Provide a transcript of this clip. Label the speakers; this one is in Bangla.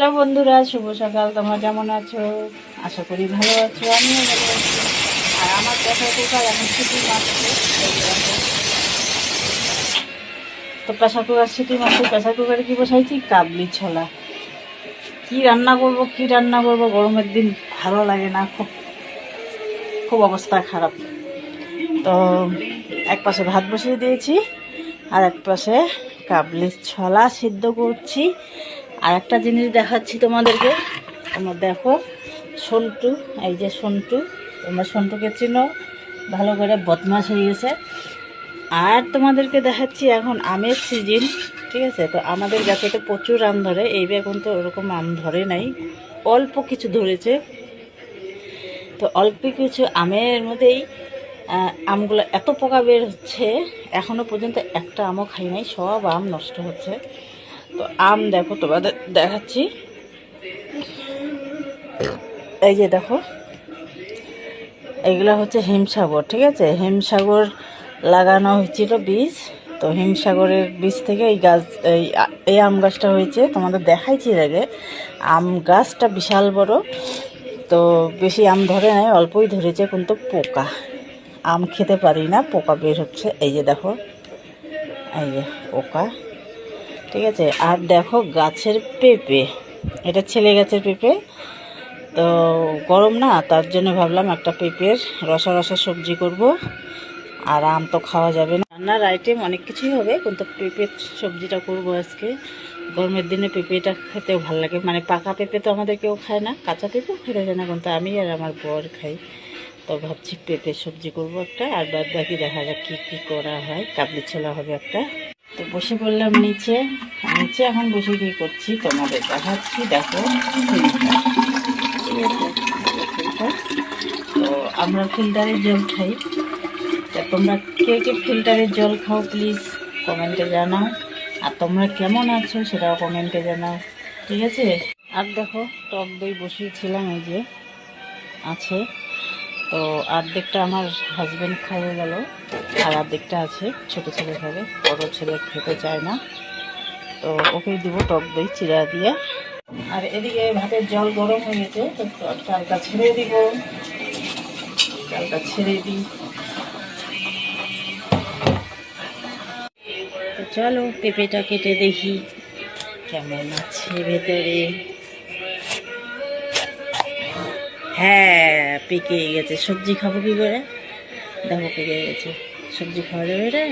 Speaker 1: হ্যালো বন্ধুরা, শুভ সকাল। তোমরা কেমন আছো? আশা করি ভালো আছো, আমিও ভালো আছি। আর আমার প্রেসার কুকার এখন সিটি মারছে। তো প্রেসার কুকার সিটি মারছে। প্রেসার কুকারে কি বসাইছি? কাবলি ছোলা। কি রান্না করব গরমের দিন ভালো লাগে না, খুব খুব অবস্থা খারাপ। তো এক পাশে ভাত বসিয়ে দিয়েছি, আর এক পাশে কাবলি ছোলা সিদ্ধ করছি। আর একটা জিনিস দেখাচ্ছি তোমাদেরকে। তোমরা দেখো, সন্টু, এই যে সন্টু, তোমরা সন্টুকে চিনো, ভালো করে বদমাশ হয়ে গেছে। আর তোমাদেরকে দেখাচ্ছি, এখন আমের সিজন, ঠিক আছে? তো আমাদের গাছে তো প্রচুর আম ধরে, এই এখন তো ওরকম আম ধরে নাই, অল্প কিছু ধরেছে। তো অল্প কিছু আমের মধ্যেই আমগুলো এত পোকা বের হচ্ছে, এখনও পর্যন্ত একটা আমও খাই নাই, সব আম নষ্ট হচ্ছে। তো আম দেখো, তোমাদের দেখাচ্ছি। এই যে দেখো, এইগুলো হচ্ছে হিমসাগর, ঠিক আছে? হিমসাগর লাগানো হয়েছিল বীজ। তো হিমসাগরের বীজ থেকে এই গাছ, এই আম গাছটা হয়েছে। তোমাদের দেখাইছি এর আগে। আম গাছটা বিশাল বড়। তো বেশি আম ধরে নাই, অল্পই ধরেছে, কিন্তু পোকা, আম খেতে পারি না, পোকা বের হচ্ছে। এই যে দেখো, এই যে পোকা, ঠিক আছে? আর দেখো গাছের পেঁপে, এটা ছেলে গাছের পেঁপে। তো গরম না, তার জন্য ভাবলাম একটা পেঁপের রসা রসা সবজি করব। আর আম তো খাওয়া যাবে না, রান্নার আইটেম অনেক কিছুই হবে, কিন্তু পেঁপের সবজিটা করব আজকে। গরমের দিনে পেঁপেটা খেতেও ভালো লাগে, মানে পাকা পেঁপে তো আমাদের কেউ খায় না, কাঁচা পেঁপেও খেতে যায় না, কিন্তু আমি আর আমার বর খাই। তো ভাবছি পেঁপের সবজি করব একটা, আর বাদ বাকি দেখা যাক কী কী করা হয়। কাবলি ছোলা হবে একটা। তো বসে পড়লাম নিচে। নিচে এখন বসে কী করছি তোমাদের দেখাচ্ছি। দেখো, তো আমরা ফিল্টারের জল খাই। তা তোমরা কে কে ফিল্টারের জল খাও প্লিজ কমেন্টে জানাও। আর তোমরা কেমন আছো সেটাও কমেন্টে জানাও, ঠিক আছে? আর দেখো, টক দই বসিয়েছিলাম, এই যে আছে। তো অর্ধেকটা আমার হাজব্যান্ড খাইয়ে গেল, আর অর্ধেকটা আছে, ছোটো ছেলে খাবে, বড়ো ছেলে খেতে চায় না। তো ওকেই দিব টক দই চিরা দিয়ে। আর এদিকে ভাতের জল গরম হয়ে গেছে, তো চালটা ছেড়ে দিব। চালটা ছেড়ে দিই। তো চলো পেঁপেটা কেটে দেখি কেমন আছে ভেতরে। হ্যাঁ, পেকে গেছে। সবজি খাবো কি করে? দেখো পেকে গেছে, সবজি খাওয়া যাবে রে?